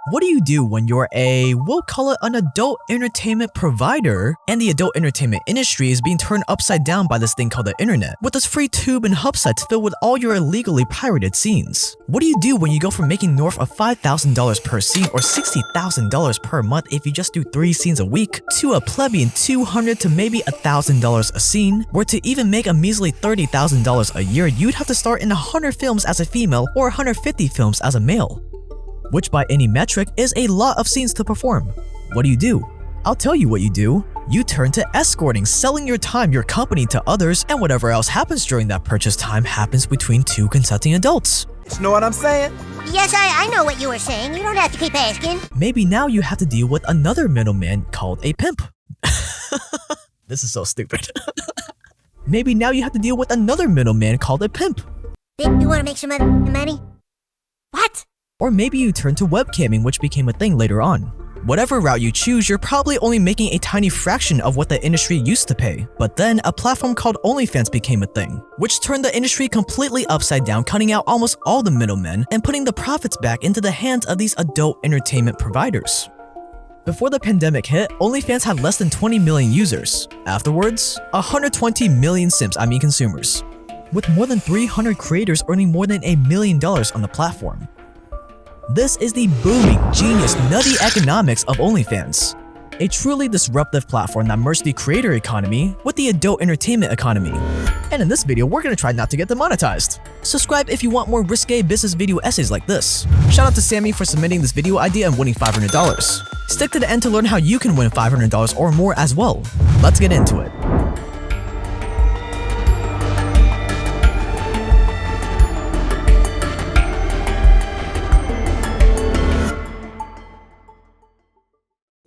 What do you do when you're we'll call it an adult entertainment provider, and the adult entertainment industry is being turned upside down by this thing called the internet, with this free tube and hub sites filled with all your illegally pirated scenes? What do you do when you go from making north of $5,000 per scene or $60,000 per month if you just do 3 scenes a week, to a plebeian $200 to maybe $1,000 a scene, where to even make a measly $30,000 a year, you'd have to start in 100 films as a female or 150 films as a male? Which by any metric is a lot of scenes to perform. What do you do? I'll tell you what you do. You turn to escorting, selling your time, your company to others, and whatever else happens during that purchase time happens between 2 consenting adults. You know what I'm saying? Yes, I know what you were saying. You don't have to keep asking. Maybe now you have to deal with another middleman called a pimp. This is so stupid. Maybe now you have to deal with another middleman called a pimp. Babe, you want to make some money? What? Or maybe you turn to webcamming, which became a thing later on. Whatever route you choose, you're probably only making a tiny fraction of what the industry used to pay. But then a platform called OnlyFans became a thing, which turned the industry completely upside down, cutting out almost all the middlemen and putting the profits back into the hands of these adult entertainment providers. Before the pandemic hit, OnlyFans had less than 20 million users. Afterwards, 120 million consumers, with more than 300 creators earning more than $1 million on the platform. This is the booming, genius, nutty economics of OnlyFans, a truly disruptive platform that merged the creator economy with the adult entertainment economy. And in this video, we're gonna try not to get demonetized. Subscribe if you want more risque business video essays like this. Shout out to Sammy for submitting this video idea and winning $500. Stick to the end to learn how you can win $500 or more as well. Let's get into it.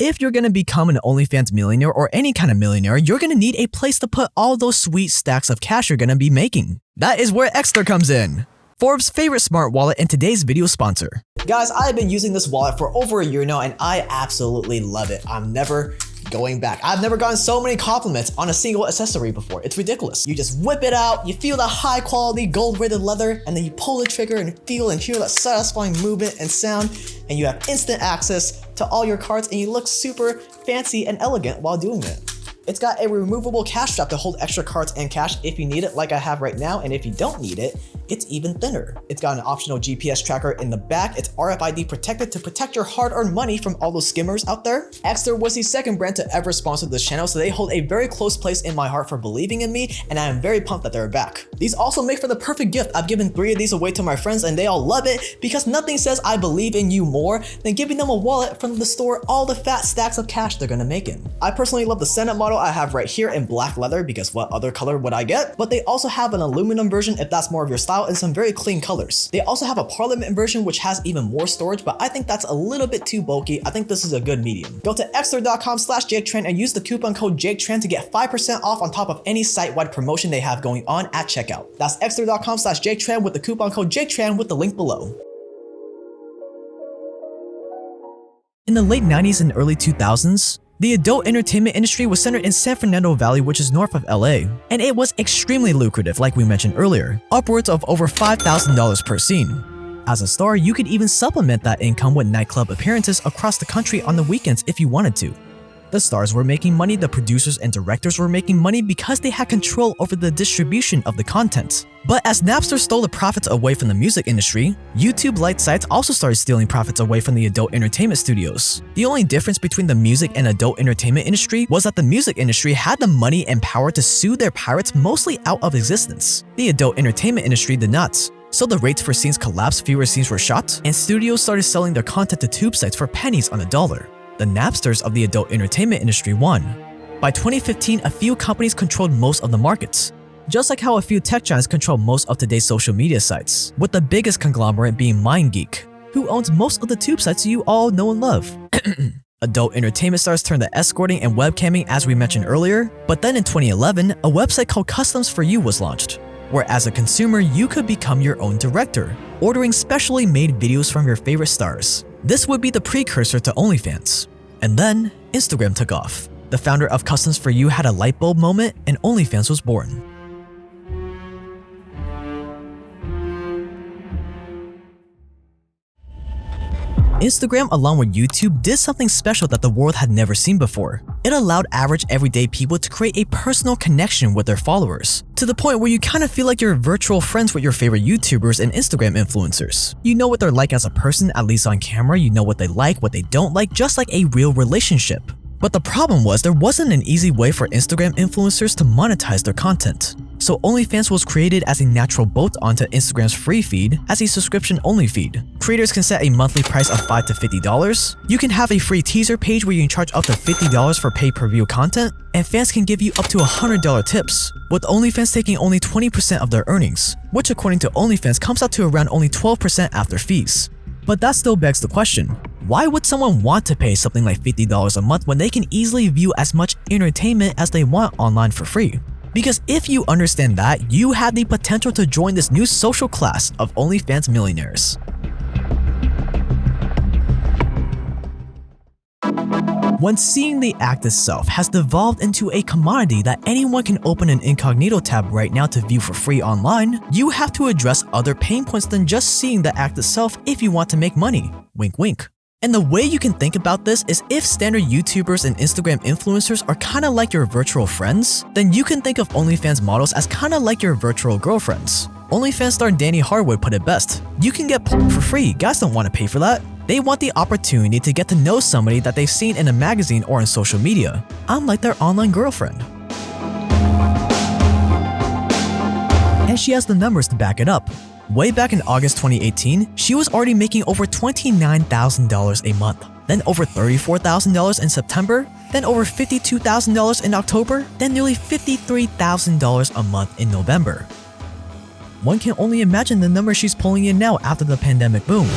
If you're gonna become an OnlyFans millionaire or any kind of millionaire, you're gonna need a place to put all those sweet stacks of cash you're gonna be making. That is where Extra comes in, Forbes' favorite smart wallet and today's video sponsor. Guys, I've been using this wallet for over a year now and I absolutely love it. I'm never going back. I've never gotten so many compliments on a single accessory before. It's ridiculous. You just whip it out, you feel the high quality gold-rated leather, and then you pull the trigger and feel and hear that satisfying movement and sound, and you have instant access to all your cards and you look super fancy and elegant while doing it. It's got a removable cash strap to hold extra cards and cash if you need it, like I have right now, and if you don't need it, it's even thinner. It's got an optional GPS tracker in the back. It's RFID protected to protect your hard-earned money from all those skimmers out there. Extra was the second brand to ever sponsor this channel, so they hold a very close place in my heart for believing in me, and I am very pumped that they're back. These also make for the perfect gift. I've given 3 of these away to my friends and they all love it because nothing says I believe in you more than giving them a wallet from the store all the fat stacks of cash they're gonna make in. I personally love the Senate model I have right here in black leather because what other color would I get? But they also have an aluminum version if that's more of your style and some very clean colors. They also have a Parliament version which has even more storage, but I think that's a little bit too bulky. I think this is a good medium. Go to extra.com/JakeTran and use the coupon code JakeTran to get 5% off on top of any site-wide promotion they have going on at checkout. That's extra.com/JakeTran with the coupon code JakeTran with the link below. In the late 90s and early 2000s, the adult entertainment industry was centered in San Fernando Valley, which is north of LA, and it was extremely lucrative like we mentioned earlier, upwards of over $5,000 per scene. As a star, you could even supplement that income with nightclub appearances across the country on the weekends if you wanted to. The stars were making money, the producers and directors were making money because they had control over the distribution of the content. But as Napster stole the profits away from the music industry, YouTube-like sites also started stealing profits away from the adult entertainment studios. The only difference between the music and adult entertainment industry was that the music industry had the money and power to sue their pirates mostly out of existence. The adult entertainment industry did not. So the rates for scenes collapsed, fewer scenes were shot, and studios started selling their content to tube sites for pennies on the dollar. The Napsters of the adult entertainment industry won. By 2015, a few companies controlled most of the markets, just like how a few tech giants control most of today's social media sites, with the biggest conglomerate being MindGeek, who owns most of the tube sites you all know and love. Adult entertainment stars turned to escorting and webcamming as we mentioned earlier, but then in 2011, a website called Customs For You was launched, where as a consumer you could become your own director, ordering specially made videos from your favorite stars. This would be the precursor to OnlyFans. And then, Instagram took off. The founder of Customs For You had a light bulb moment and OnlyFans was born. Instagram, along with YouTube, did something special that the world had never seen before. It allowed average everyday people to create a personal connection with their followers, to the point where you kind of feel like you're virtual friends with your favorite YouTubers and Instagram influencers. You know what they're like as a person, at least on camera, you know what they like, what they don't like, just like a real relationship. But the problem was there wasn't an easy way for Instagram influencers to monetize their content. So OnlyFans was created as a natural bolt-on to Instagram's free feed as a subscription-only feed. Creators can set a monthly price of $5 to $50. You can have a free teaser page where you can charge up to $50 for pay-per-view content, and fans can give you up to $100 tips, with OnlyFans taking only 20% of their earnings, which according to OnlyFans comes out to around only 12% after fees. But that still begs the question, why would someone want to pay something like $50 a month when they can easily view as much entertainment as they want online for free? Because if you understand that, you have the potential to join this new social class of OnlyFans millionaires. When seeing the act itself has devolved into a commodity that anyone can open an incognito tab right now to view for free online, you have to address other pain points than just seeing the act itself if you want to make money. Wink wink. And the way you can think about this is if standard YouTubers and Instagram influencers are kinda like your virtual friends, then you can think of OnlyFans models as kinda like your virtual girlfriends. OnlyFans star Danny Harwood put it best, "You can get for free, guys don't want to pay for that. They want the opportunity to get to know somebody that they've seen in a magazine or on social media. I'm like their online girlfriend." And she has the numbers to back it up. Way back in August 2018, she was already making over $29,000 a month, then over $34,000 in September, then over $52,000 in October, then nearly $53,000 a month in November. One can only imagine the number she's pulling in now after the pandemic boom.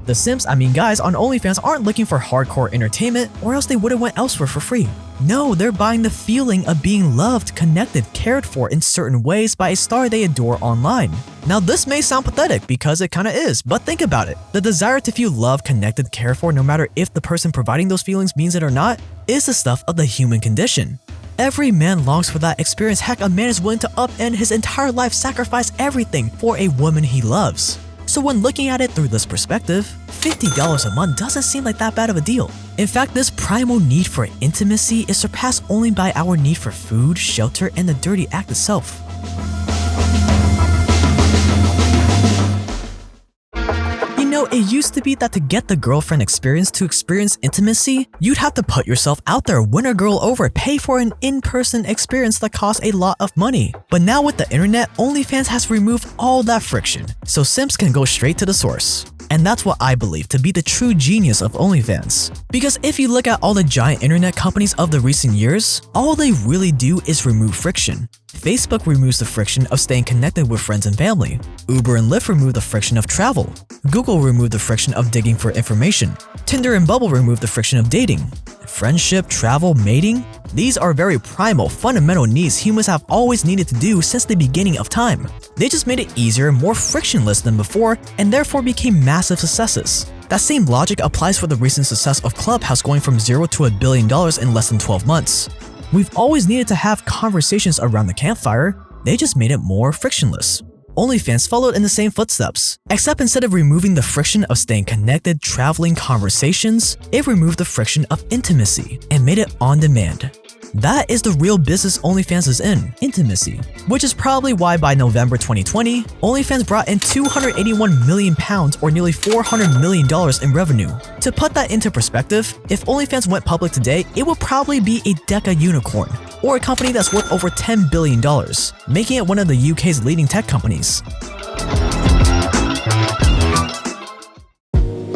The simps, guys on OnlyFans aren't looking for hardcore entertainment, or else they would've went elsewhere for free. No, they're buying the feeling of being loved, connected, cared for in certain ways by a star they adore online. Now this may sound pathetic because it kinda is, but think about it. The desire to feel loved, connected, cared for, no matter if the person providing those feelings means it or not, is the stuff of the human condition. Every man longs for that experience. Heck, a man is willing to upend his entire life, sacrifice everything for a woman he loves. So when looking at it through this perspective, $50 a month doesn't seem like that bad of a deal. In fact, this primal need for intimacy is surpassed only by our need for food, shelter, and the dirty act itself. It used to be that to get the girlfriend experience, to experience intimacy, you'd have to put yourself out there, win a girl over, pay for an in-person experience that costs a lot of money. But now with the internet, OnlyFans has removed all that friction, so simps can go straight to the source. And that's what I believe to be the true genius of OnlyFans. Because if you look at all the giant internet companies of the recent years, all they really do is remove friction. Facebook removes the friction of staying connected with friends and family. Uber and Lyft remove the friction of travel. Google removed the friction of digging for information. Tinder and Bumble removed the friction of dating. Friendship, travel, mating, these are very primal, fundamental needs humans have always needed to do since the beginning of time. They just made it easier and more frictionless than before, and therefore became massive successes. That same logic applies for the recent success of Clubhouse going from $0 to $1 billion in less than 12 months. We've always needed to have conversations around the campfire, they just made it more frictionless. OnlyFans followed in the same footsteps, except instead of removing the friction of staying connected, traveling, conversations, it removed the friction of intimacy and made it on demand. That is the real business OnlyFans is in, intimacy. Which is probably why by November 2020, OnlyFans brought in £281 million or nearly $400 million in revenue. To put that into perspective, if OnlyFans went public today, it would probably be a deca unicorn, or a company that's worth over $10 billion, making it one of the UK's leading tech companies.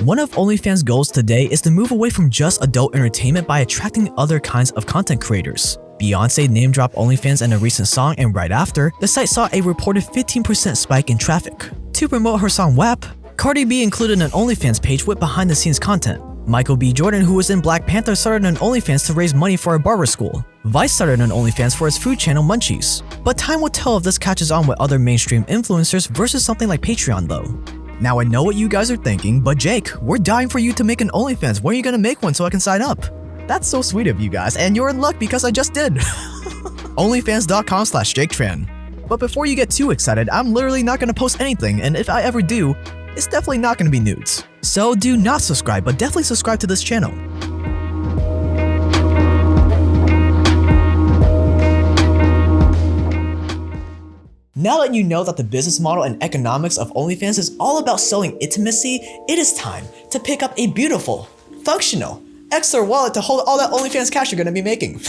One of OnlyFans' goals today is to move away from just adult entertainment by attracting other kinds of content creators. Beyoncé name-dropped OnlyFans in a recent song, and right after, the site saw a reported 15% spike in traffic. To promote her song WAP, Cardi B included an OnlyFans page with behind-the-scenes content. Michael B. Jordan, who was in Black Panther, started an OnlyFans to raise money for a barber school. Vice started an OnlyFans for its food channel Munchies. But time will tell if this catches on with other mainstream influencers versus something like Patreon though. Now I know what you guys are thinking, but Jake, we're dying for you to make an OnlyFans. When are you gonna make one so I can sign up? That's so sweet of you guys, and you're in luck because I just did. OnlyFans.com/JakeTran. But before you get too excited, I'm literally not gonna post anything, and if I ever do, it's definitely not gonna be nudes. So do not subscribe, but definitely subscribe to this channel. Now that you know that the business model and economics of OnlyFans is all about selling intimacy, it is time to pick up a beautiful, functional, extra wallet to hold all that OnlyFans cash you're gonna be making.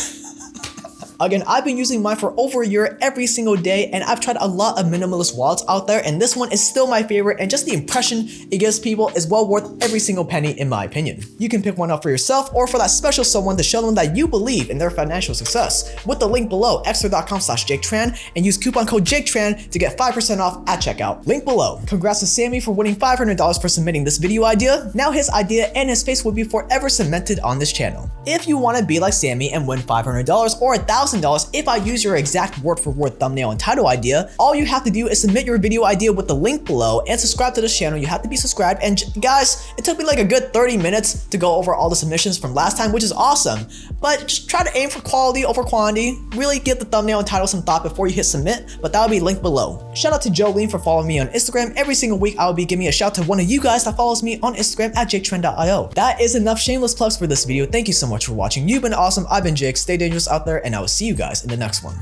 Again, I've been using mine for over a year every single day, and I've tried a lot of minimalist wallets out there, and this one is still my favorite, and just the impression it gives people is well worth every single penny in my opinion. You can pick one up for yourself or for that special someone to show them that you believe in their financial success with the link below, extra.com/JakeTran, and use coupon code JakeTran to get 5% off at checkout. Link below. Congrats to Sammy for winning $500 for submitting this video idea. Now his idea and his face will be forever cemented on this channel. If you want to be like Sammy and win $500 or $1,000 if I use your exact word-for-word thumbnail and title idea, all you have to do is submit your video idea with the link below and subscribe to this channel. You have to be subscribed, and guys, it took me like a good 30 minutes to go over all the submissions from last time, which is awesome, but just try to aim for quality over quantity. Really give the thumbnail and title some thought before you hit submit, but that'll be linked below. Shout out to Jolene for following me on Instagram. Every single week I will be giving a shout to one of you guys that follows me on Instagram at JakeTran.io. That is enough shameless plugs for this video. Thank you so much for watching. You've been awesome. I've been Jake. Stay dangerous out there, and I will see you guys in the next one.